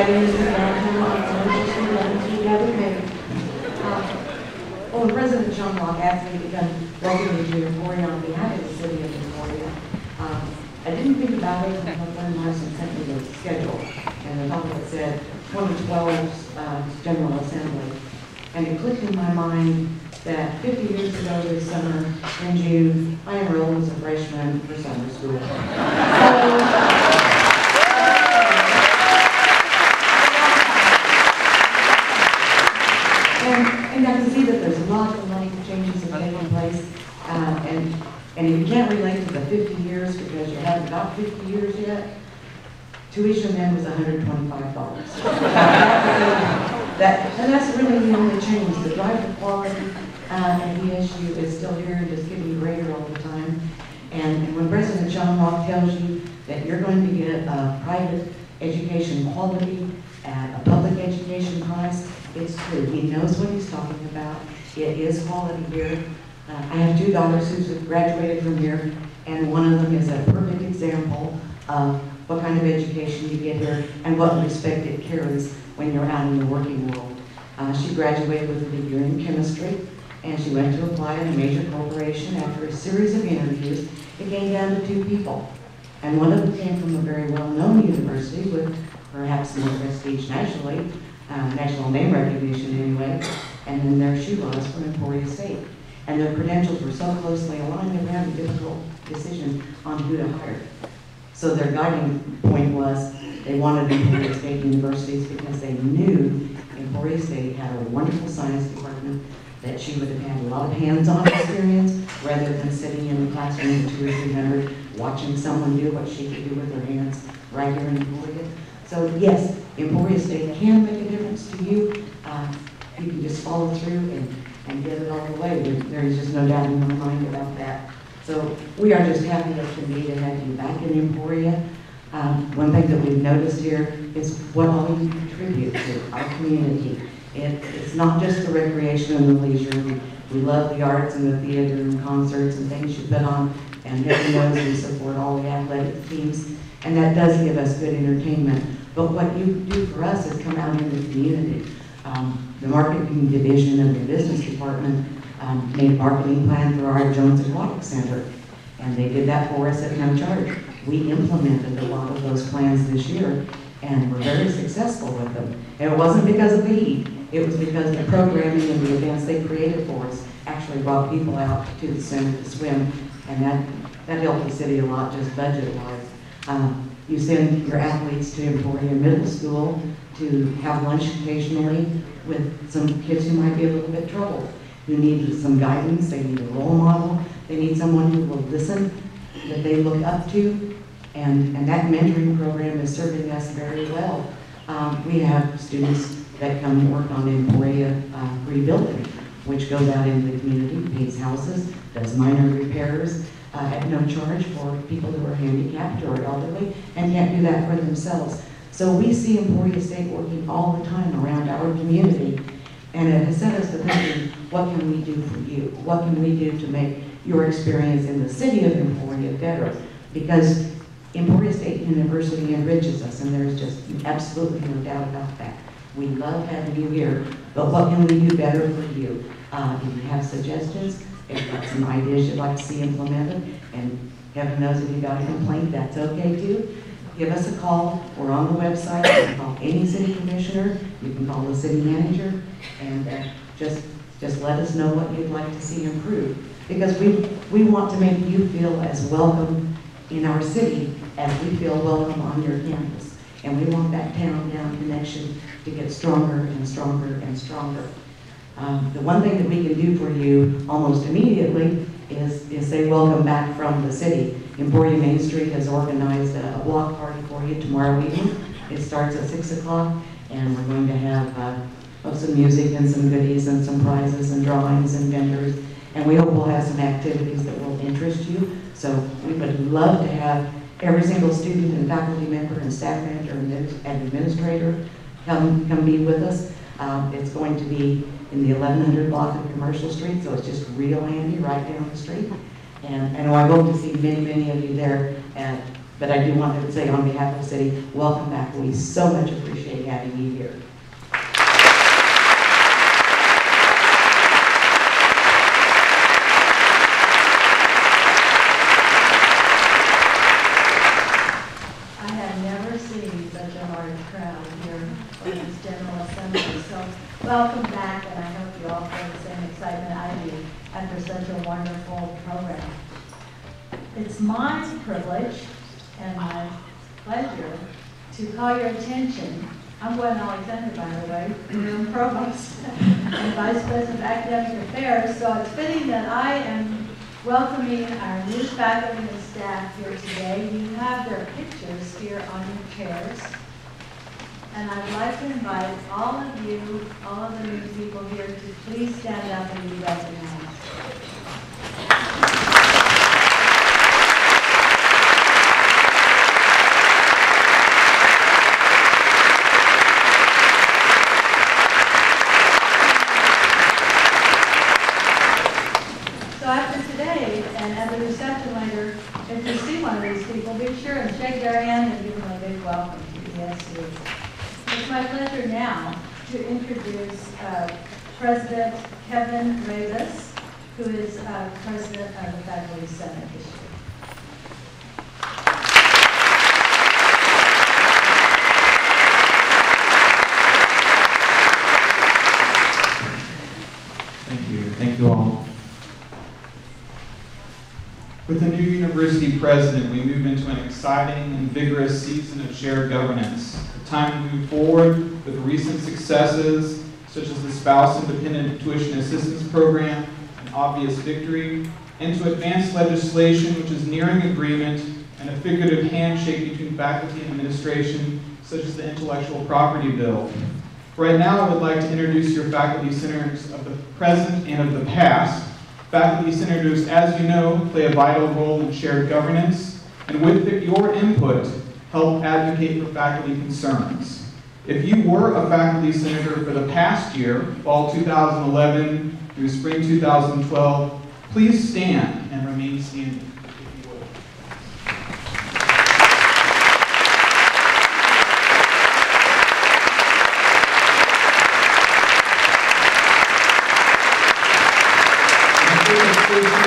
years in downtown on Street, together, maybe. Well, when President Shonrock asked me to come welcome you to Emporia on behalf of the city of Emporia, I didn't think about it until Glenn Larson sent me the schedule, and the top of it said 2012's General Assembly. And it clicked in my mind that 50 years ago this summer, in June, I enrolled as a freshman for summer school. And I can see that there's a lot of life changes that have taken place, and if you can't relate to the 50 years because you haven't got 50 years yet, tuition then was $125. And that's really the only change. The drive for quality at ESU is still here and just getting greater all the time. And when President Shonrock tells you that you're going to get a private education quality at a public education price, it's true. He knows what he's talking about. It is quality here. I have two daughters who graduated from here, and one of them is a perfect example of what kind of education you get here and what respect it carries when you're out in the working world. She graduated with a degree in chemistry, and she went to apply at a major corporation. After a series of interviews, it came down to two people. And one of them came from a very well-known university with perhaps more prestige nationally, national name recognition anyway, and then there she was from Emporia State. And their credentials were so closely aligned they were having a difficult decision on who to hire. So their guiding point was they wanted Emporia State universities because they knew Emporia State had a wonderful science department, that she would have had a lot of hands-on experience rather than sitting in the classroom with 200 or 300 watching someone do what she could do with her hands right here in Emporia. So yes, Emporia State can make a difference to you. You can just follow through and get it all the way. There is just no doubt in my mind about that. So we are just happy as can be to have you back in Emporia. One thing that we've noticed here is what all you contribute to our community. It's not just the recreation and the leisure. We love the arts and the theater and concerts and things you put on, and heaven knows we support all the athletic teams, and that does give us good entertainment. But what you do for us is come out in the community. The marketing division of the business department made a marketing plan for our Jones Aquatic Center, and they did that for us at no charge. We implemented a lot of those plans this year, and we're very successful with them. And it wasn't because of the heat, it was because the programming and the events they created for us actually brought people out to the center to swim, and that helped the city a lot, just budget-wise. You send your athletes to Emporia Middle School to have lunch occasionally with some kids who might be a little bit troubled, who need some guidance, they need a role model, they need someone who will listen, that they look up to, and that mentoring program is serving us very well. We have students that come and work on Emporia rebuilding, which goes out into the community, paints houses, does minor repairs at no charge for people who are handicapped or elderly and can't do that for themselves. So we see Emporia State working all the time around our community, and it has set us to thinking, what can we do for you? What can we do to make your experience in the city of Emporia better? Because Emporia State University enriches us, and there's just absolutely no doubt about that. We love having you here, but what can we do better for you? If you have suggestions, if you've got some ideas you'd like to see implemented, and heaven knows if you've got a complaint, that's okay too. Give us a call. We're on the website. You can call any city commissioner. You can call the city manager, and just let us know what you'd like to see improved. Because we want to make you feel as welcome in our city as we feel welcome on your campus. And we want that town-down connection to get stronger and stronger and stronger. The one thing that we can do for you almost immediately is say welcome back from the city. Emporia Main Street has organized a block party for you tomorrow evening. It starts at 6 o'clock, and we're going to have some music and some goodies and some prizes and drawings and vendors. And we hope we'll have some activities that will interest you. So we would love to have every single student and faculty member and staff manager and administrator come be with us. It's going to be in the 1100 block of Commercial Street, so it's just real handy right down the street. And I hope to see many, many of you there. But I do want to say on behalf of the city, welcome back. We so much appreciate having you here. I have never seen such a large crowd here for this General Assembly. So welcome back, and I hope you all feel the same excitement I do after such a wonderful program. It's my privilege and my pleasure to call your attention. I'm Gwen Alexander, by the way, Interim Provost and Vice President of Academic Affairs, so it's fitting that I am welcoming our new faculty and staff here today. You have their pictures here on your chairs. And I'd like to invite all of you, all of the new people here, to please stand up and be recognized. So after today, and at the reception later, if you see one of these people, be sure and shake their hand and give them a big welcome to ESU. It's my pleasure now to introduce President Kevin Reyes, who is President of the Faculty Senate this year. Thank you all. With the new university president, we move into an exciting and vigorous season of shared governance, a time to move forward with recent successes such as the Spouse-Independent Tuition Assistance Program, an obvious victory, and to advance legislation which is nearing agreement and a figurative handshake between faculty and administration, such as the Intellectual Property Bill. Right now, I would like to introduce your faculty senators of the present and of the past. Faculty senators, as you know, play a vital role in shared governance, and with your input, help advocate for faculty concerns. If you were a faculty senator for the past year, fall 2011 through spring 2012, please stand and remain standing.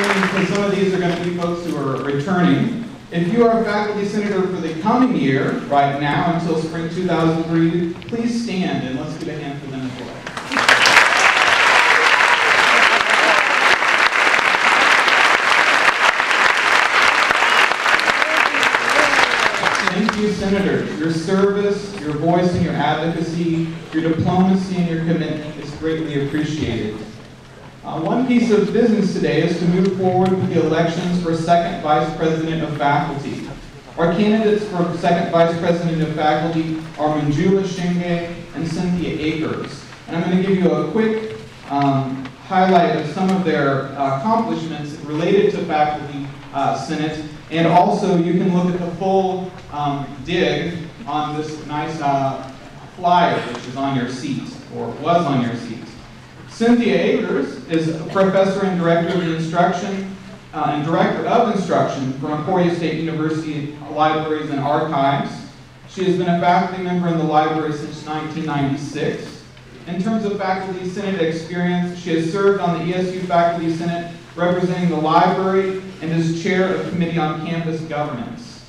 Because some of these are going to be folks who are returning. If you are a faculty senator for the coming year, right now until spring 2003, please stand and let's give a hand for them as well. Thank you, senators. Your service, your voice and your advocacy, your diplomacy and your commitment is greatly appreciated. One piece of business today is to move forward with the elections for second vice president of faculty. Our candidates for second vice president of faculty are Manjula Shinge and Cynthia Akers. And I'm going to give you a quick highlight of some of their accomplishments related to faculty senate. And also you can look at the full dig on this nice flyer which is on your seat, or was on your seat. Cynthia Akers is a professor and director of instruction for Emporia State University Libraries and Archives. She has been a faculty member in the library since 1996. In terms of faculty senate experience, she has served on the ESU Faculty Senate representing the library and is chair of Committee on Campus Governance.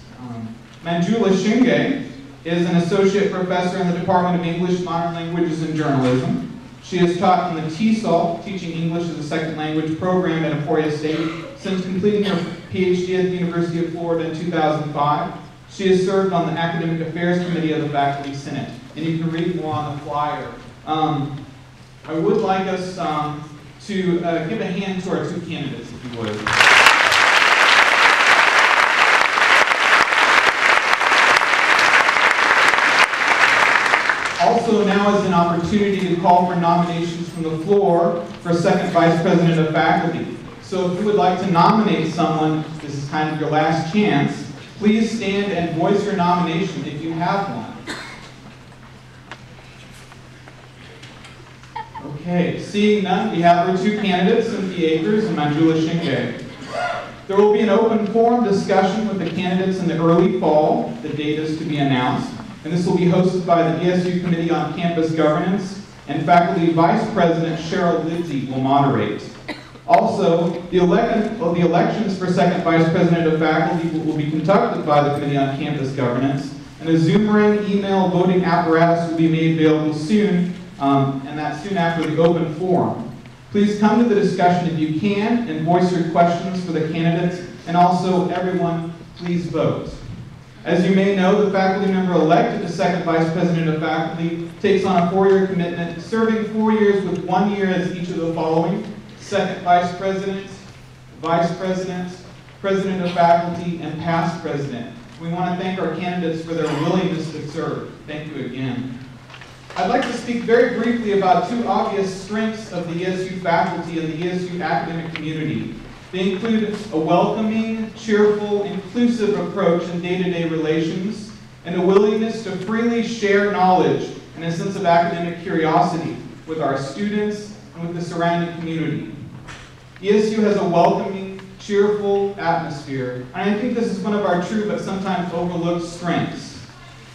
Manjula Shinge is an associate professor in the Department of English, Modern Languages, and Journalism. She has taught in the TESOL, Teaching English as a Second Language program at Emporia State, since completing her PhD at the University of Florida in 2005. She has served on the Academic Affairs Committee of the Faculty Senate, and you can read more on the flyer. I would like us to give a hand to our two candidates, if you would. Also now is an opportunity to call for nominations from the floor for second vice president of faculty. So if you would like to nominate someone, this is kind of your last chance, please stand and voice your nomination if you have one. Okay, seeing none, we have our two candidates, Cynthia Akers and Manjula Shinge. There will be an open forum discussion with the candidates in the early fall. The date is to be announced. and this will be hosted by the ESU Committee on Campus Governance, and Faculty Vice President Cheryl Liddy will moderate. Also, the elections for second Vice President of Faculty will be conducted by the Committee on Campus Governance, and a Zoom ring email voting apparatus will be made available soon, and that's soon after the open forum. Please come to the discussion if you can and voice your questions for the candidates, and also everyone, please vote. As you may know, the faculty member elected to second Vice President of Faculty takes on a 4-year commitment, serving 4 years with 1 year as each of the following: second Vice President, Vice President, President of Faculty, and past President. We want to thank our candidates for their willingness to serve. Thank you again. I'd like to speak very briefly about two obvious strengths of the ESU faculty and the ESU academic community. They include a welcoming, cheerful, inclusive approach in day-to-day relations, and a willingness to freely share knowledge and a sense of academic curiosity with our students and with the surrounding community. ESU has a welcoming, cheerful atmosphere, and I think this is one of our true but sometimes overlooked strengths.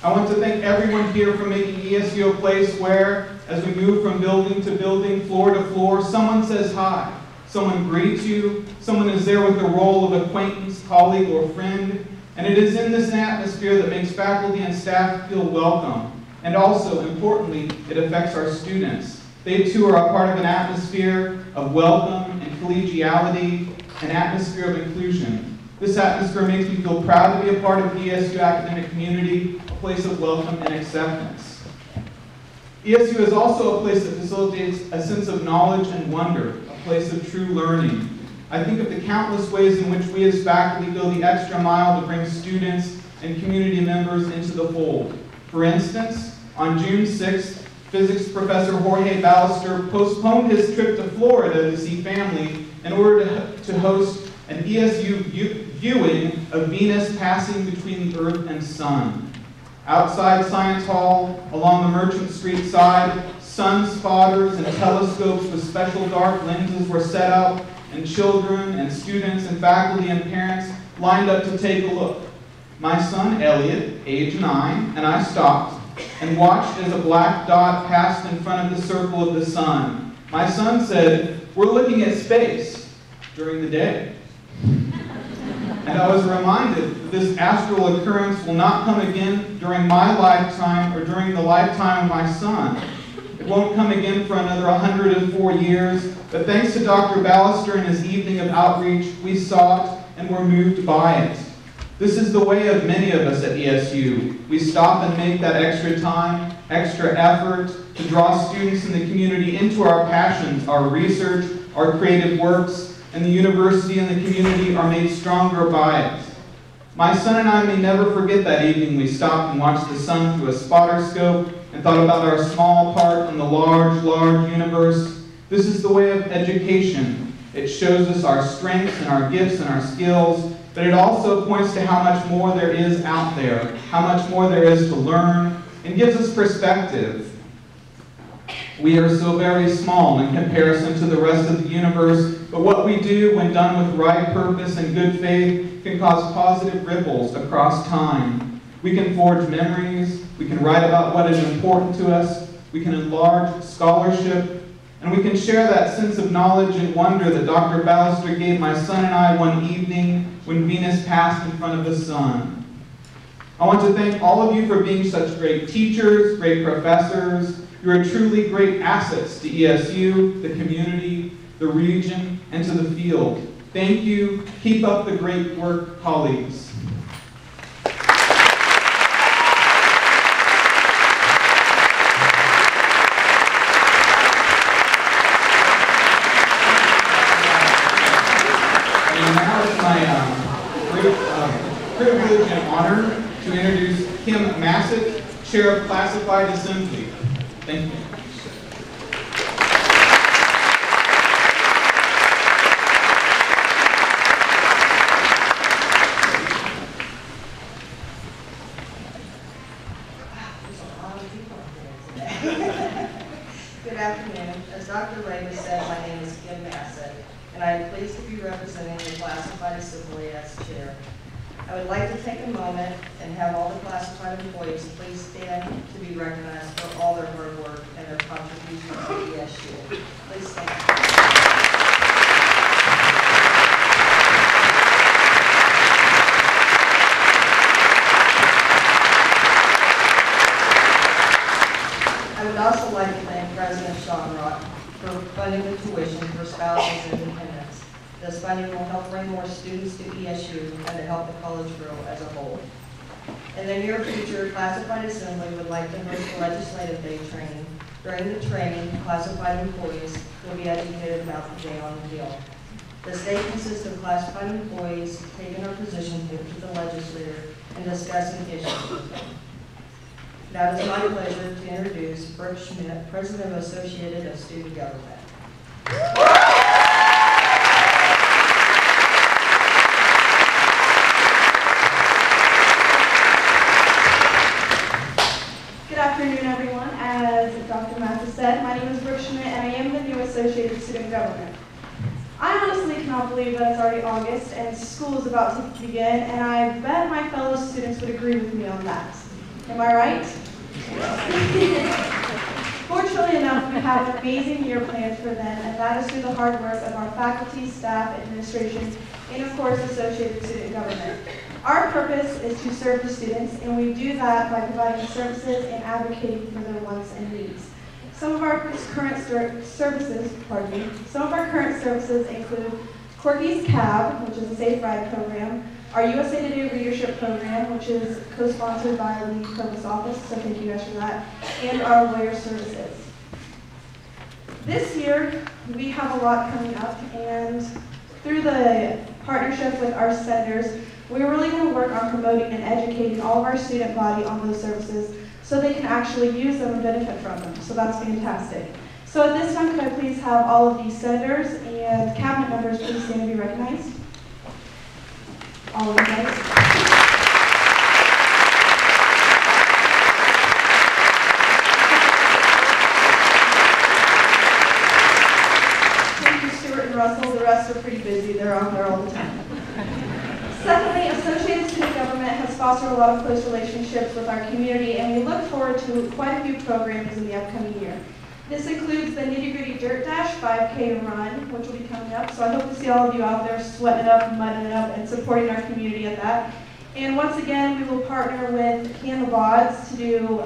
I want to thank everyone here for making ESU a place where, as we move from building to building, floor to floor, someone says hi, someone greets you, someone is there with the role of acquaintance, colleague, or friend, and it is in this atmosphere that makes faculty and staff feel welcome. And also, importantly, it affects our students. They too are a part of an atmosphere of welcome and collegiality, an atmosphere of inclusion. This atmosphere makes me feel proud to be a part of the ESU academic community, a place of welcome and acceptance. ESU is also a place that facilitates a sense of knowledge and wonder, a place of true learning. I think of the countless ways in which we as faculty go the extra mile to bring students and community members into the fold. For instance, on June 6th, physics professor Jorge Ballister postponed his trip to Florida to see family in order to host an ESU viewing of Venus passing between the Earth and Sun. Outside Science Hall, along the Merchant Street side, sun spotters and telescopes with special dark lenses were set up, and children and students and faculty and parents lined up to take a look. My son Elliot, age 9, and I stopped and watched as a black dot passed in front of the circle of the sun. My son said, "We're looking at space," during the day. And I was reminded that this astral occurrence will not come again during my lifetime or during the lifetime of my son. It won't come again for another 104 years, but thanks to Dr. Ballister and his evening of outreach, we saw it and were moved by it. This is the way of many of us at ESU. We stop and make that extra time, extra effort to draw students in the community into our passions, our research, our creative works, and the university and the community are made stronger by it. My son and I may never forget that evening we stopped and watched the sun through a spotter scope and thought about our small part in the large, large universe. This is the way of education. It shows us our strengths and our gifts and our skills, but it also points to how much more there is out there, how much more there is to learn, and gives us perspective. We are so very small in comparison to the rest of the universe, but what we do when done with right purpose and good faith can cause positive ripples across time. We can forge memories, we can write about what is important to us, we can enlarge scholarship, and we can share that sense of knowledge and wonder that Dr. Ballister gave my son and I one evening when Venus passed in front of the sun. I want to thank all of you for being such great teachers, great professors. You are truly great assets to ESU, the community, the region, and to the field. Thank you. Keep up the great work, colleagues. And now it's my great privilege and honor to introduce Kim Massett, Chair of Classified Assembly. Thank you. Good afternoon. As Dr. Ramos said, my name is Kim Massett, and I am pleased to be representing the Classified Assembly as chair. I would like to take a moment and have all the classified employees employees please stand to be recognized for all their hard work and their contributions to ESU. Please stand. I would also like to thank President Shonrock for funding the tuition for spouses and dependents. This funding will help bring more students to ESU and to help the college grow as a whole. In the near future, Classified Assembly would like to host a legislative day training. During the training, classified employees will be educated about the day on the Hill. This day consists of classified employees taking their position to the legislator and discussing issues with them. Now it is my pleasure to introduce Brooke Schmidt, President of Associated Student Government. Good afternoon, everyone. As Dr. Mathis said, my name is Brooke Schmidt, and I am the new Associated Student Government. I honestly cannot believe that it's already August and school is about to begin, and I bet my fellow students would agree with me on that. Am I right? Fortunately enough, we have an amazing year planned for them, and that is through the hard work of our faculty, staff, administration, and of course, Associated Student Government. Our purpose is to serve the students, and we do that by providing services and advocating for their wants and needs. Some of our current services include Corky's Cab, which is a safe ride program, our USA Today Readership Program, which is co-sponsored by the Provost Office, so thank you guys for that, and our lawyer services. This year, we have a lot coming up, and through the partnership with our senators, we're really going to work on promoting and educating all of our student body on those services so they can actually use them and benefit from them. So that's fantastic. So at this time, could I please have all of these senators and cabinet members please stand and be recognized? All of you guys. Thank you, Stuart and Russell. The rest are pretty busy. They're on there all the time. Secondly, Associated Student Government has fostered a lot of close relationships with our community, and we look forward to quite a few programs in the upcoming year. This includes the Nitty Gritty Dirt Dash 5K run, which will be coming up. So I hope to see all of you out there sweating it up, mudding it up, and supporting our community at that. And once again, we will partner with Can the Bods to do,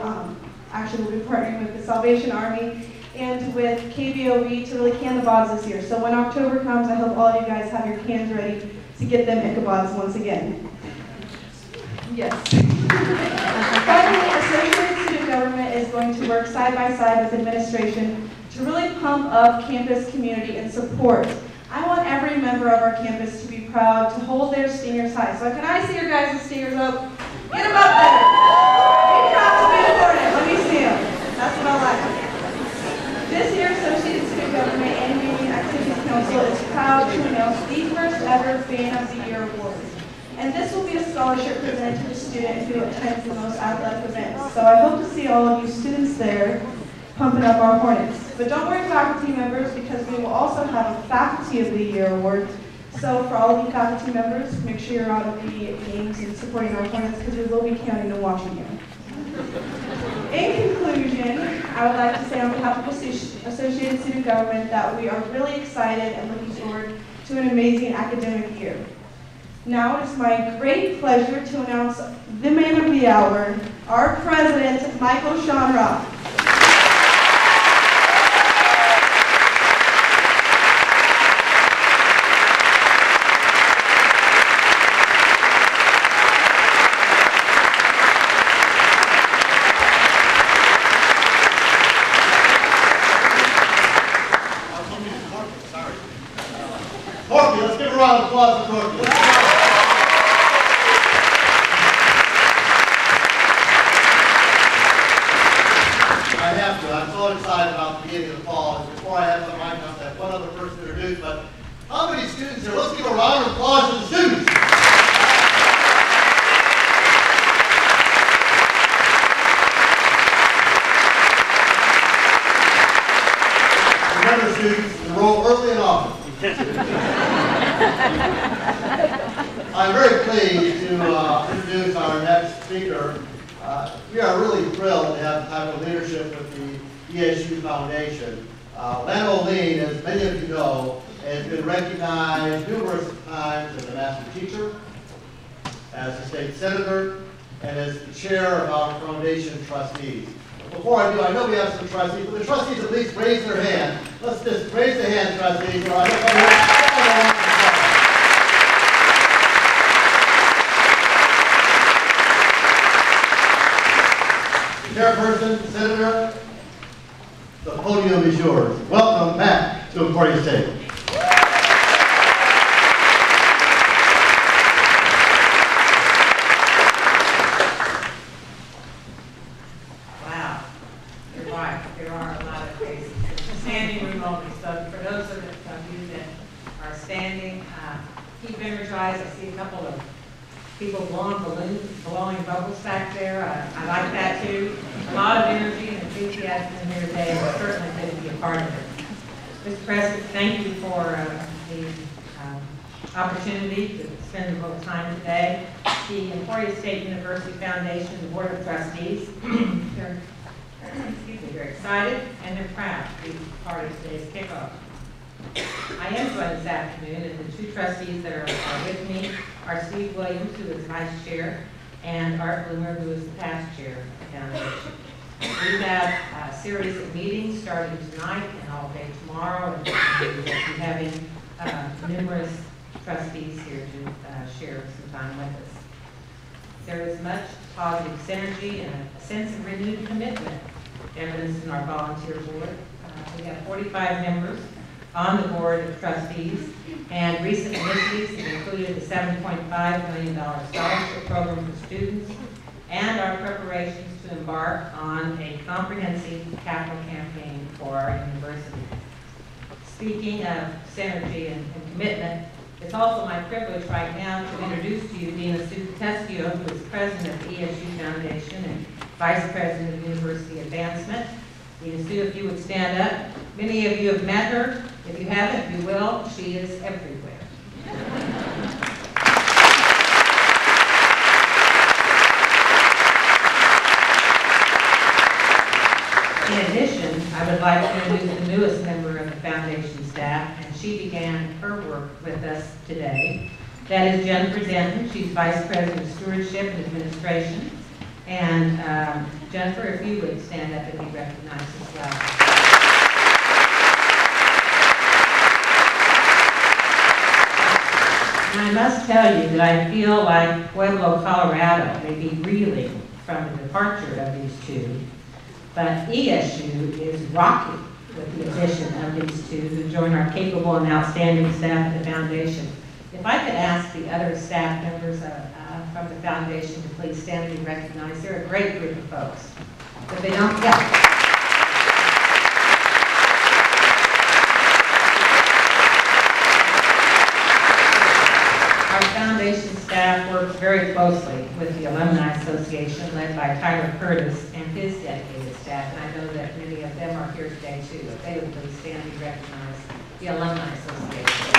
actually we'll be partnering with the Salvation Army and with KBOV to really can the bods this year. So when October comes, I hope all of you guys have your cans ready to get them Ichabods once again. Yes. Finally, Associated Student Government is going to work side by side with administration to really pump up campus community and support. I want every member of our campus to be proud to hold their stingers high. So can I see your guys' stingers up? Get them up there. Maybe not to be important. Let me see them. That's what I like. This year, Associated Student Government and Union Activities Council is proud to announce the first ever Fan of the Year Award. And this will be a scholarship presented to the student who attends the most athletic events. So I hope to see all of you students there pumping up our Hornets. But don't worry, faculty members, because we will also have a Faculty of the Year Award. So for all of you faculty members, make sure you're out at the games and supporting our Hornets, because we will be counting and watching you. In conclusion, I would like to say on behalf of Associated Student Government that we are really excited and looking forward to an amazing academic year. Now it is my great pleasure to announce the man of the hour, our president, Michael Shonrock. Let's give a round of applause for Corky. I have to. I'm so excited about the beginning of the fall. Before I have the mic, I have one other person to introduce. But how many students here? Let's give a round of applause to the students. Remember, students, enroll early and often. I'm very pleased to introduce our next speaker. we are really thrilled to have the type of leadership with the ESU Foundation. Len Oline, as many of you know, has been recognized numerous times as a master teacher, as a state senator, and as the chair of our foundation trustees. Before I do, I know we have some trustees, but the trustees at least raise their hand. Let's just raise the hand, trustees. Chairperson, Senator, the podium is yours. Welcome back to Emporia State. Wow, you're right. There are a lot of faces. It's a standing room only, so for those of you that are standing, keep energized. I see a couple of people blowing balloons, blowing bubbles back there. I like that too. A lot of energy and enthusiasm in here today, and it's certainly good to be a part of it. Mr. President, thank you for the opportunity to spend a little time today. The Emporia State University Foundation, the Board of Trustees, they're excited and they're proud to be part of today's kickoff. I am joined this afternoon, and the two trustees that are with me are Steve Williams, who is vice chair, and Art Bloomer, who is the past chair of the foundation. We have a series of meetings starting tonight and all day tomorrow, and we'll be having numerous trustees here to share some time with us. There is much positive synergy and a sense of renewed commitment evidenced in our volunteer board. We have 45 members on the board of trustees, and recent initiatives have included the $7.5 million scholarship program for students and our preparations to embark on a comprehensive capital campaign for our university. Speaking of synergy and commitment, it's also my privilege right now to introduce to you Dina Testio, who is president of the ESU Foundation and vice president of University Advancement. Dina Sue, if you would stand up. Many of you have met her. If you haven't, you will. She is everywhere. In addition, I would like to introduce the newest member of the foundation staff, and she began her work with us today. That is Jennifer Denton. She's Vice President of Stewardship and Administration. And Jennifer, if you would stand up and be recognized as well. And I must tell you that I feel like Pueblo, Colorado may be reeling from the departure of these two, but ESU is rocking with the addition of these two who join our capable and outstanding staff at the foundation. If I could ask the other staff members from the foundation to please stand and be recognized. They're a great group of folks. But they don't, Our foundation staff works very closely with the Alumni Association led by Tyler Curtis and his dedicated staff, and I know that many of them are here today too. If they would please stand and be recognized, the Alumni Association.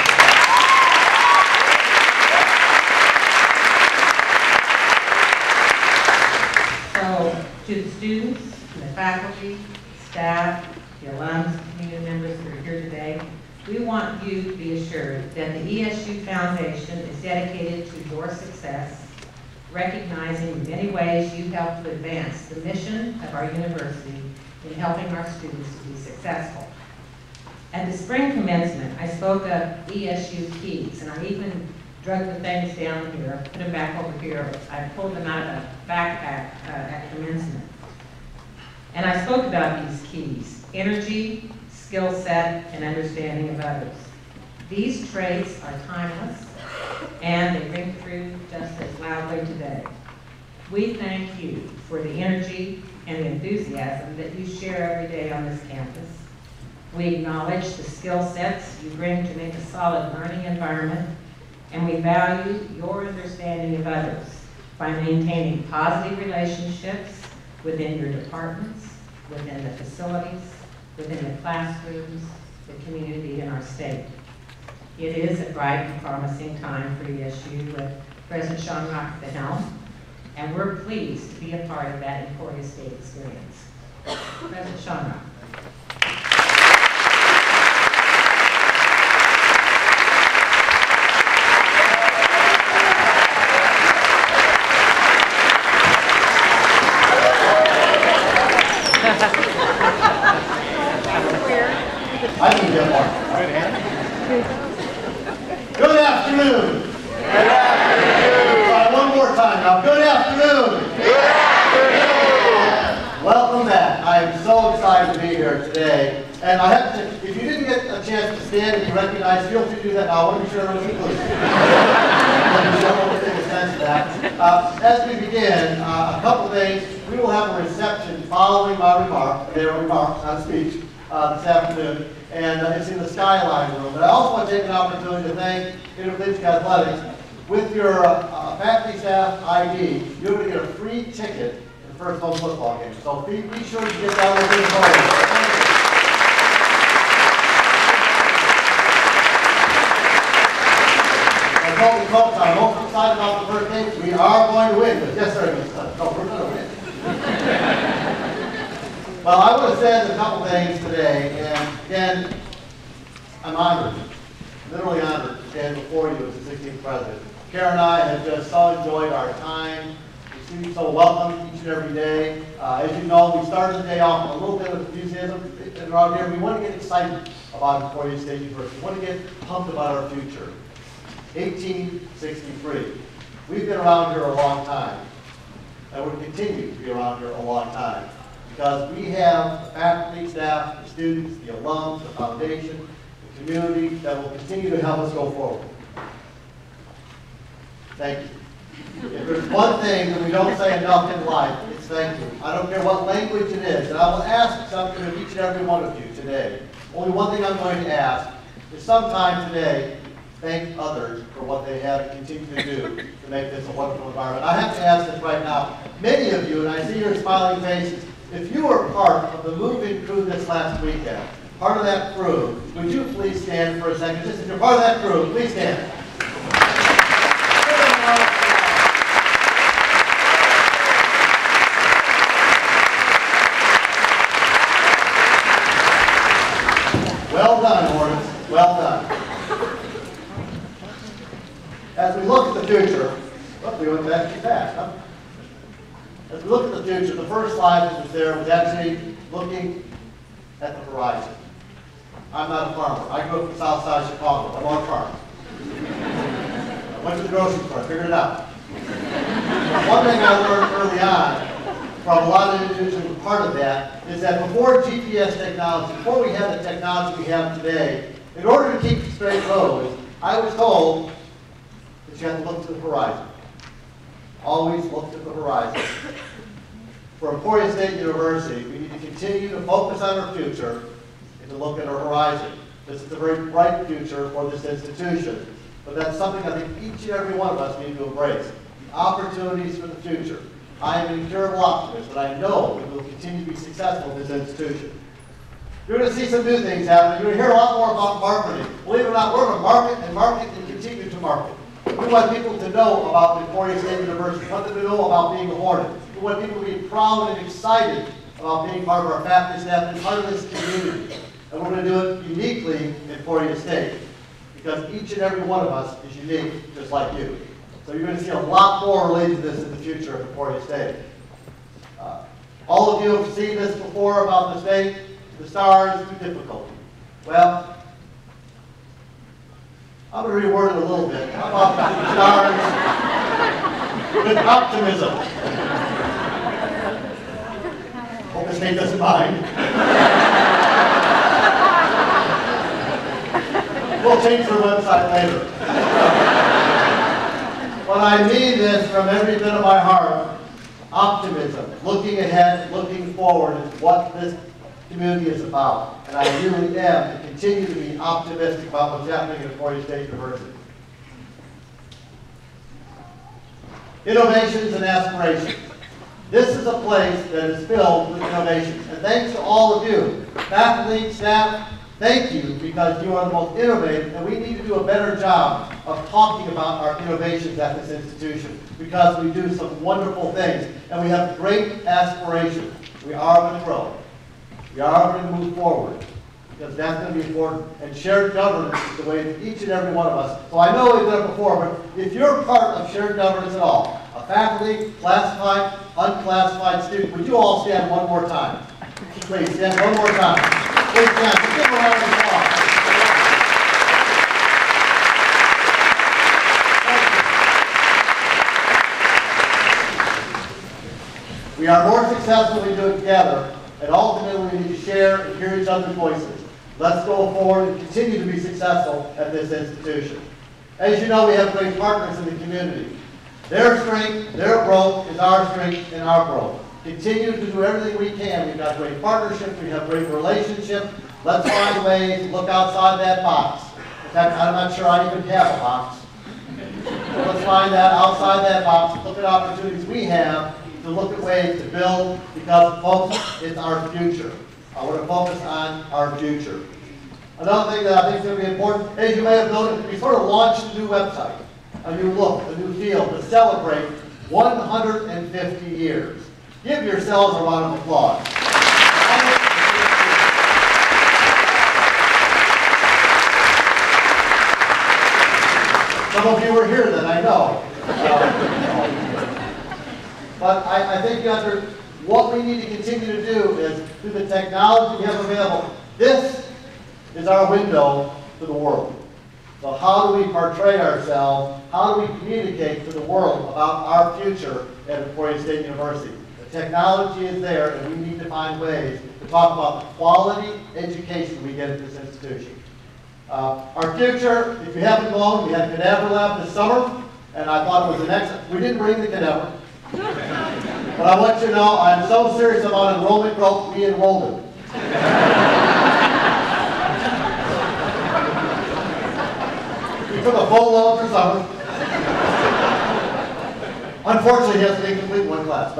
So, to the students, the faculty, staff, the alums, community members that are here today, we want you to be assured that the ESU Foundation is dedicated to your success, recognizing the many ways you help to advance the mission of our university in helping our students to be successful. At the spring commencement, I spoke of ESU keys, and I even drug the things down here, put them back over here. I pulled them out of a backpack at commencement. And I spoke about these keys: energy, skill set, and understanding of others. These traits are timeless, and they ring through just as loudly today. We thank you for the energy and the enthusiasm that you share every day on this campus. We acknowledge the skill sets you bring to make a solid learning environment, and we value your understanding of others by maintaining positive relationships within your departments, within the facilities, within the classrooms, the community, and our state. It is a bright and promising time for ESU with President Shonrock at the helm, and we're pleased to be a part of that Emporia State experience. President Shonrock. I can get one. Good afternoon. Good afternoon. All right, one more time now. Good afternoon. Good afternoon. Welcome back. I am so excited to be here today. And I have to, if you didn't get a chance to stand and you recognize, feel free to do that now. I want to be sure everyone's included. As we begin, a couple things. We will have a reception following my remarks, their remarks, not speech, this afternoon. And it's in the Skyline room. But I also want to take an opportunity to thank Intercollegiate Athletics. With your faculty staff ID, you're going to get a free ticket to the first home football game. So be sure to get that with you. Folks, I'm most excited about the first game. We are going to win. Yes, sir. No, we're going to win. Well, I want to say a couple things today, and again, I'm honored, literally honored to stand before you as the 16th president. Karen and I have just so enjoyed our time. We seem so welcome each and every day. As you know, we started the day off with a little bit of enthusiasm around here. We want to get excited about Emporia State University. We want to get pumped about our future. 1863. We've been around here a long time, and we'll continue to be around here a long time because we have the faculty, staff, the students, the alums, the foundation, the community that will continue to help us go forward. Thank you. If there's one thing that we don't say enough in life, it's thank you. I don't care what language it is, and I will ask something of each and every one of you today. Only one thing I'm going to ask is sometime today, thank others for what they have and continue to do to make this a wonderful environment. I have to ask this right now. Many of you, and I see your smiling faces, if you were part of the moving crew this last weekend, part of that crew, would you please stand for a second? Just if you're part of that crew, please stand. Well done, Hornets. Well done. As we look at the future, we went back too fast, huh? As we look at the future, the first slide that was there was actually looking at the horizon. I'm not a farmer. I grew up in the south side of Chicago. I'm on a farm. I went to the grocery store, figured it out. One thing I learned early on from a lot of individuals who were part of that is that before GPS technology, before we had the technology we have today, in order to keep straight roads, I was told that you have to look to the horizon. Always look to the horizon. For Emporia State University, we need to continue to focus on our future and to look at our horizon. This is a very bright future for this institution, but that's something I think each and every one of us need to embrace. The opportunities for the future. I am an incurable optimist, but I know we will continue to be successful in this institution. You're going to see some new things happen. You're going to hear a lot more about marketing. Believe it or not, we're going to market and market and continue to market. We want people to know about Emporia State University. We want them to know about being a Hornet. We want people to be proud and excited about being part of our faculty, staff, and part of this community. And we're going to do it uniquely in Emporia State because each and every one of us is unique, just like you. So you're going to see a lot more related to this in the future of Emporia State. All of you have seen this before about the state. The stars, too difficult. Well, I'm going to reword it a little bit. How about the stars with optimism? Hope the state doesn't mind. We'll change the website later. But I mean this from every bit of my heart. Optimism, looking ahead, looking forward is what this community is about. And I really am and continue to be optimistic about what's happening at Emporia State University. Innovations and aspirations. This is a place that is filled with innovations. And thanks to all of you, faculty, staff, Thank you, because you are the most innovative, and we need to do a better job of talking about our innovations at this institution, because we do some wonderful things, and we have great aspirations. We are going to grow. We are going to move forward, because that's going to be important. And shared governance is the way that each and every one of us. So I know we've done it before, but if you're part of shared governance at all, a faculty, classified, unclassified student, would you all stand one more time? Please stand one more time. Please stand. Give a round of applause. We are more successful when we do it together, and ultimately we need to share and hear each other's voices. Let's go forward and continue to be successful at this institution. As you know, we have great partners in the community. Their strength, their growth is our strength and our growth. Continue to do everything we can. We've got great partnerships, we have great relationships. Let's find ways to look outside that box. In fact, I'm not sure I even have a box. So let's find that outside that box, look at opportunities we have to look at ways to build, because folks, it's our future. I want to focus on our future. Another thing that I think is going to be important, as you may have noticed, we sort of launched a new website, a new look, a new feel to celebrate 150 years. Give yourselves a round of applause. Some of you were here then, I know. But I think what we need to continue to do is, through the technology we have available, this is our window to the world. So how do we portray ourselves? How do we communicate to the world about our future at Emporia State University? The technology is there, and we need to find ways to talk about the quality education we get at this institution. Our future, if you haven't known, we had a cadaver lab this summer, and I thought it was an excellent. We didn't bring the cadaver. But I want you to know, I'm so serious about enrollment growth, we enrolled him. We took a full load for summer. Unfortunately, he has to complete one class.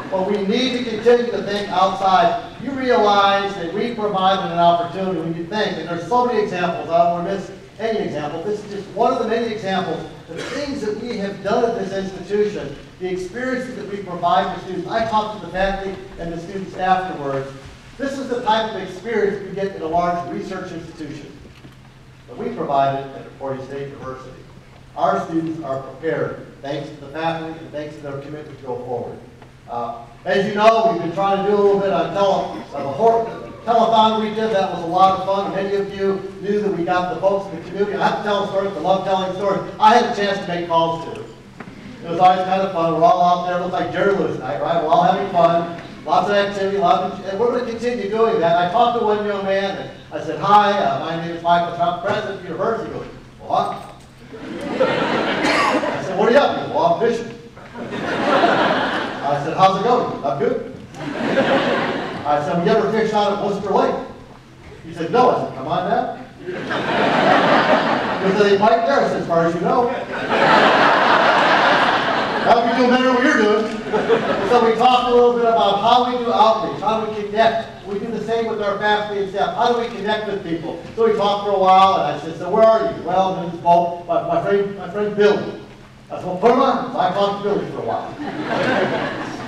But we need to continue to think outside. You realize that we provided an opportunity when you think, and there's so many examples, I don't want to miss any example. This is just one of the many examples. The things that we have done at this institution, the experiences that we provide to students. I talked to the faculty and the students afterwards. This is the type of experience we get in a large research institution that we provided at Emporia State University. Our students are prepared, thanks to the faculty and thanks to their commitment to go forward. As you know, we've been trying to do a little bit on the telethon we did. That was a lot of fun. Many of you knew that we got the folks in the community. I have to tell stories. I love telling stories. I had a chance to make calls too. It was always kind of fun. We're all out there. It looks like Jerry Lewis night, right? We're all having fun. Lots of activity, and we're going to continue doing that. I talked to one young man, and I said, "Hi, my name is Michael. I'm president of the university." He goes, "What?" I said, "What are you up to?" "Well, I'm fishing." I said, "How's it going?" "I'm good." I said, "Have you ever fished out at Worcester Lake?" He said, "No." I said, "Come on down." He said, "They might there." I said, "As far as you know." Now you're doing better than what you're doing. So we talked a little bit about how we do outreach, how do we connect. We do the same with our faculty and staff. How do we connect with people? So we talked for a while, and I said, "So where are you?" "Well, this is both my friend Billy." I said, "Well, put them on." So I talked to Billy for a while.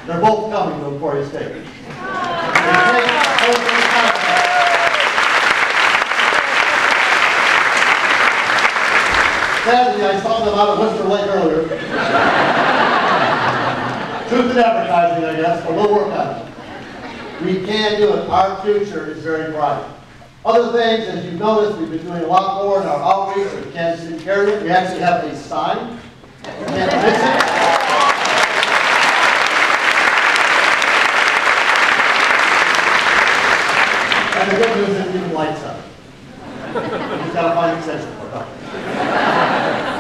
They're both coming to Emporia State. Sadly, I saw them out at Worcester Lake earlier. Truth in advertising, I guess, but we'll work on it. We can do it. Our future is very bright. Other things, as you've noticed, we've been doing a lot more in our outreach in the Kansas City area. We actually have a sign. You can't miss it. And the good news is even lights up. You've got to find extension for it.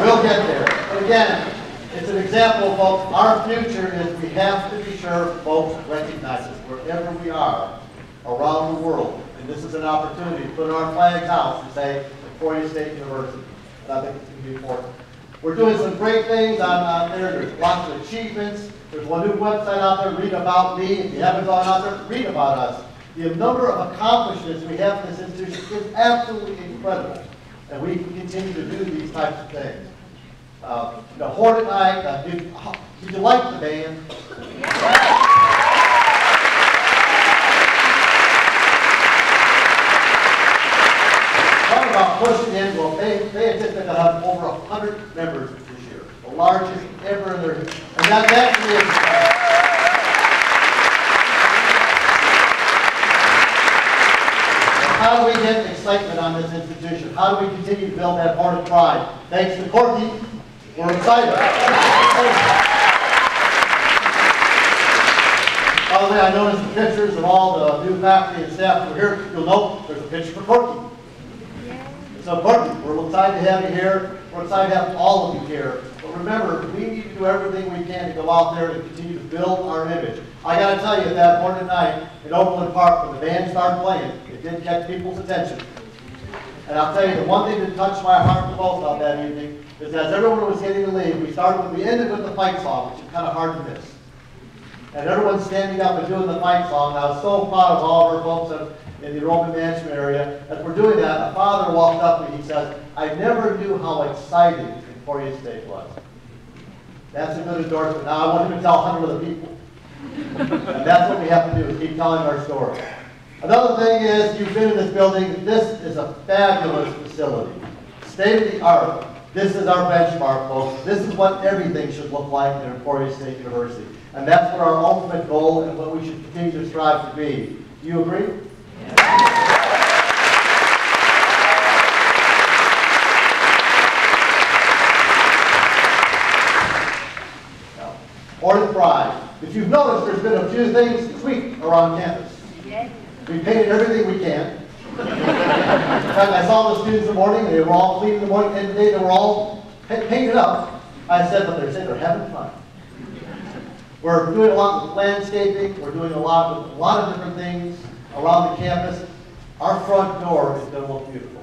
We'll get there. But again, it's an example, folks. Our future is we have to be sure folks recognize us wherever we are around the world. And this is an opportunity to put our flags out and say Emporia State University. And I think it's going to be important. We're doing some great things on there. There's lots of achievements. There's one new website out there, Read About Me. If you haven't gone out there, read about us. The number of accomplishments we have in this institution is absolutely incredible. And we can continue to do these types of things. Hornet Night, did you like the band? Talk about pushing in, well, they anticipate to have over 100 members this year, the largest ever in their history. And that actually is. How do we get excitement on this institution? How do we continue to build that Hornet pride? Thanks to Corky, we're excited. By the way, I noticed the pictures of all the new faculty and staff who are here. You'll note there's a picture for Corky. So Corky, we're excited to have you here. We're excited to have all of you here. But remember, we need to do everything we can to go out there and continue to build our image. I got to tell you, that Hornet Night in Overland Park, when the band started playing, it did catch people's attention. And I'll tell you, the one thing that touched my heart the most on that evening is as everyone was getting to leave, we ended with the fight song, which is kind of hard to miss. And everyone's standing up and doing the fight song. I was so proud of all of our folks in the enrollment management area. As we're doing that, a father walked up and he says, I never knew how exciting Emporia State was. That's a good endorsement. Now I want him to tell 100 other people. And that's what we have to do, is keep telling our story. Another thing is, you've been in this building, this is a fabulous facility. State of the art. This is our benchmark, folks. This is what everything should look like in Emporia State University. And that's what our ultimate goal and what we should continue to strive to be. Do you agree? Hornet pride. If you've noticed, there's been a few things tweaked around campus. We painted everything we can. In fact, I saw the students in the morning, they were all clean in the morning, and today they were all painted up. I said, but they're having fun. We're doing a lot with landscaping, we're doing a lot of different things around the campus. Our front door is going to look beautiful,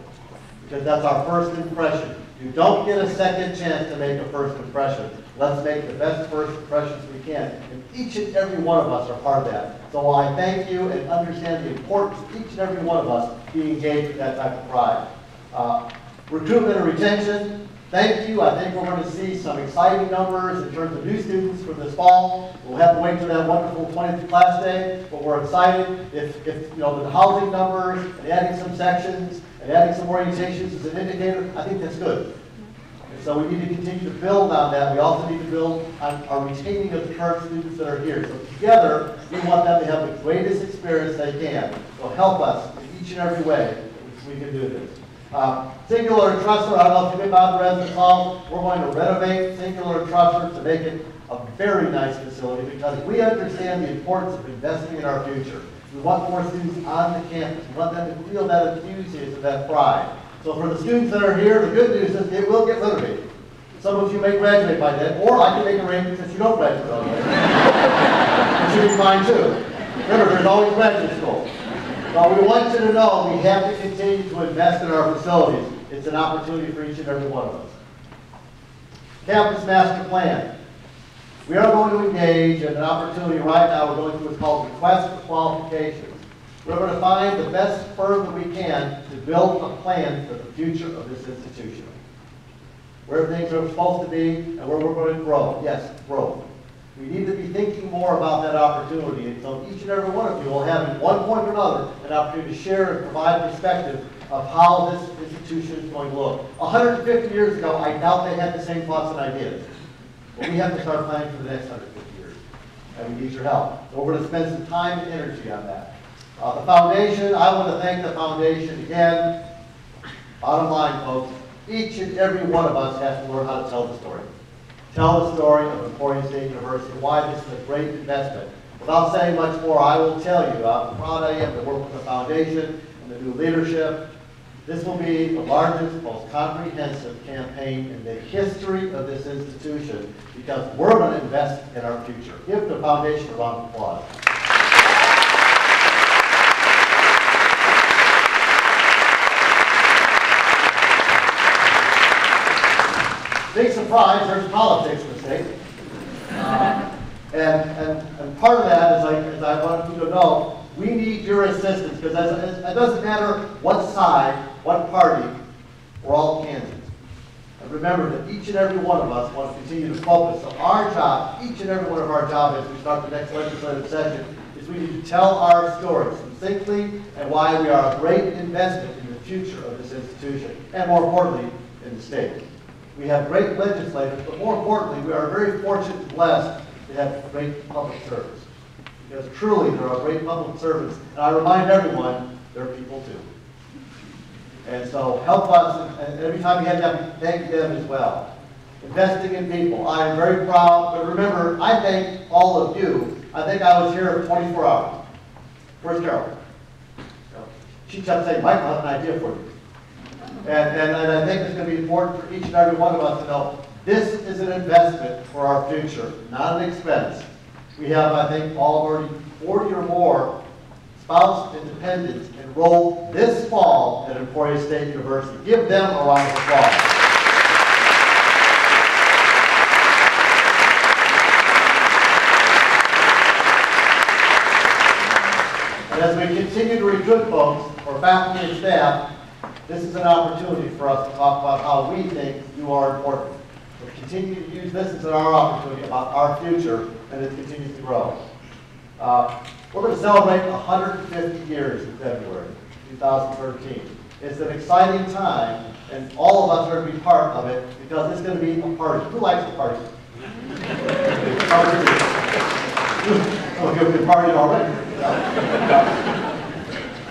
because that's our first impression. You don't get a second chance to make a first impression. Let's make the best first impressions we can. And each and every one of us are part of that. So I thank you and understand the importance of each and every one of us being engaged with that type of pride. Recruitment and retention, thank you. I think we're going to see some exciting numbers in terms of new students for this fall. We'll have to wait till that wonderful 20th class day, but we're excited. If the housing numbers and adding some sections and adding some orientations is an indicator, I think that's good. So we need to continue to build on that. We also need to build on our retaining of the current students that are here. So together, we want them to have the greatest experience they can. So help us in each and every way that we can do this. Singular and Trustler, I don't know if you've been by the residence hall. We're going to renovate Singular and Trustler to make it a very nice facility because we understand the importance of investing in our future. We want more students on the campus. We want them to feel that enthusiasm, that pride. So for the students that are here, the good news is it will get renovated. Some of you may graduate by then, or I can make arrangements that you don't graduate by then. It should be fine too. Remember, there's always graduate school. But we want you to know we have to continue to invest in our facilities. It's an opportunity for each and every one of us. Campus Master Plan. We are going to engage in an opportunity right now. We're going through what's called Request for Qualifications. We're going to find the best firm that we can to build a plan for the future of this institution. Where things are supposed to be and where we're going to grow. Yes, growth. We need to be thinking more about that opportunity. And so each and every one of you will have, at one point or another, an opportunity to share and provide perspective of how this institution is going to look. 150 years ago, I doubt they had the same thoughts and ideas. But we have to start planning for the next 150 years. And we need your help. So we're going to spend some time and energy on that. The foundation, I want to thank the foundation again. Bottom line, folks, each and every one of us has to learn how to tell the story. Tell the story of Emporia State University, why this is a great investment. Without saying much more, I will tell you how proud I am to work with the foundation and the new leadership. This will be the largest, most comprehensive campaign in the history of this institution because we're going to invest in our future. Give the foundation a round of applause. Big surprise, there's politics in the state. And part of that, as I want you to know, we need your your assistance, because it doesn't matter what side, what party, we're all Kansans. And remember that each and every one of us wants to continue to focus. So our job, each and every one of our job as we start the next legislative session, is we need to tell our story succinctly and why we are a great investment in the future of this institution, and more importantly, in the state. We have great legislators, but more importantly, we are very fortunate and blessed to have great public service. Because truly, there are great public servants, and I remind everyone, they're people too. And so help us, and every time you have them, thank them as well. Investing in people, I am very proud, but remember, I thank all of you. I think I was here 24 hours. Where's Carol? She kept saying, Michael, I have an idea for you. And I think it's going to be important for each and every one of us to know this is an investment for our future, not an expense. We have, I think, already 40 or more spouse and dependents enrolled this fall at Emporia State University. Give them a round of applause. And as we continue to recruit folks for faculty and staff, this is an opportunity for us to talk about how we think you are important. We'll continue to use this as our opportunity about our future, and it continues to grow. We're going to celebrate 150 years in February 2013. It's an exciting time, and all of us are going to be part of it because it's going to be a party. Who likes a party? Oh, you've partied already.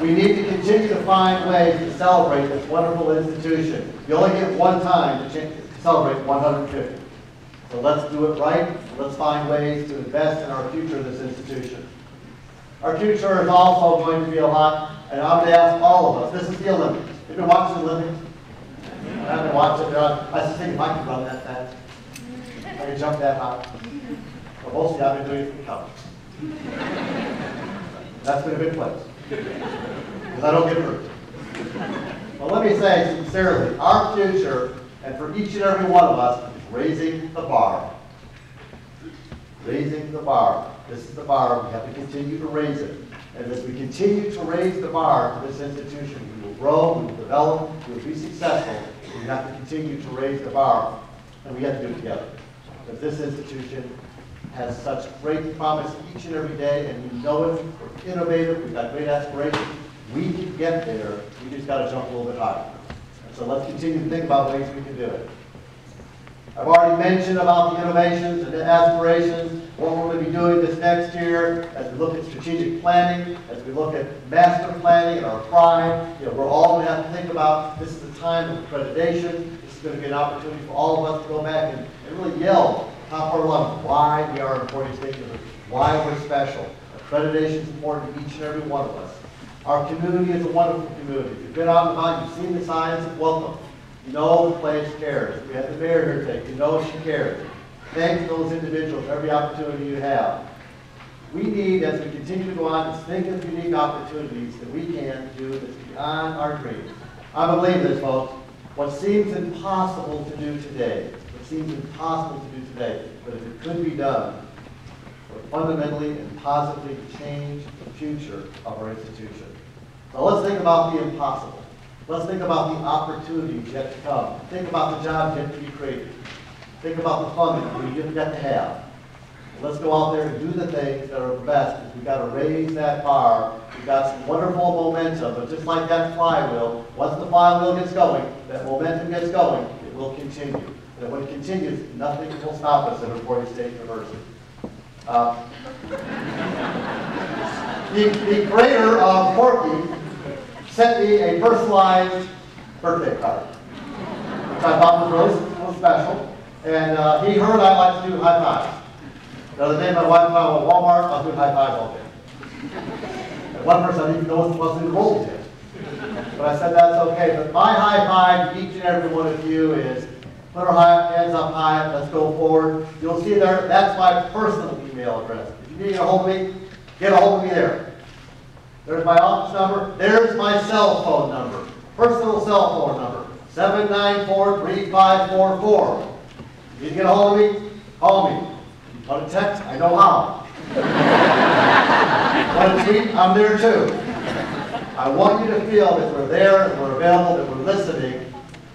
We need to continue to find ways to celebrate this wonderful institution. You only get one time to celebrate 150. So let's do it right. Let's find ways to invest in our future of this institution. Our future is also going to be a lot, and I'm going to ask all of us. This is the Olympics. Have you been watching the Olympics? I haven't watched it. I was just thinking if I could run that fast. I could jump that high. But mostly I've been doing it for college. That's been a big place. Because I don't get hurt. Well, let me say sincerely, our future, and for each and every one of us, is raising the bar. Raising the bar. This is the bar. We have to continue to raise it. And as we continue to raise the bar for this institution, we will grow, we will develop, we will be successful. We have to continue to raise the bar, and we have to do it together. Because this institution has such great promise each and every day, and we know it. We're innovative. We've got great aspirations. We can get there. We just got to jump a little bit higher. And so let's continue to think about ways we can do it. I've already mentioned about the innovations and the aspirations, what we're going to be doing this next year as we look at strategic planning, as we look at master planning and our pride. You know, we're all going to have to think about this is a time of accreditation. This is going to be an opportunity for all of us to go back and really yell top our lungs why we are Emporia State University, why we're special. Accreditation is important to each and every one of us. Our community is a wonderful community. If you've been out and about, you've seen the signs of welcome. You know the place cares. We had the mayor here today. You know she cares. Thank those individuals every opportunity you have. We need, as we continue to go on, to think of unique opportunities that we can do that's beyond our dreams. I believe this, folks. What seems impossible to do today, but if it could be done, would fundamentally and positively change the future of our institution. So let's think about the impossible. Let's think about the opportunities yet to come. Think about the jobs yet to be created. Think about the funding we yet to have. Let's go out there and do the things that are best, because we've got to raise that bar. We've got some wonderful momentum, but just like that flywheel, once the flywheel gets going, that momentum gets going, it will continue. And when it continues, nothing will stop us at Emporia State University. The creator of Porky sent me a personalized birthday card, which I thought was really special. And he heard I like to do high fives. The other day, my wife and I were at Walmart. I was doing high fives all day. And one person I didn't even know wasn't enrolled yet. But I said that's okay. But my high five to each and every one of you is put our hands up high. Let's go forward. You'll see there. That's my personal email address. If you need to get a hold of me, get a hold of me there. There's my office number. There's my cell phone number. Personal cell phone number. 794-3544. You need to get a hold of me? Call me. Want to text? I know how. Want to tweet? I'm there too. I want you to feel that we're there, that we're available, that we're listening,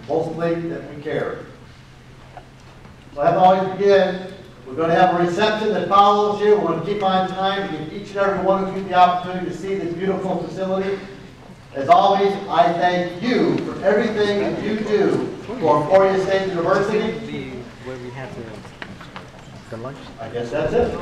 mostly that we care. So I have to always begin. We're going to have a reception that follows you. We're going to keep on time to give each and every one of you the opportunity to see this beautiful facility. As always, I thank you for everything that you do for Emporia State University. Where we have the lunch. I guess that's it.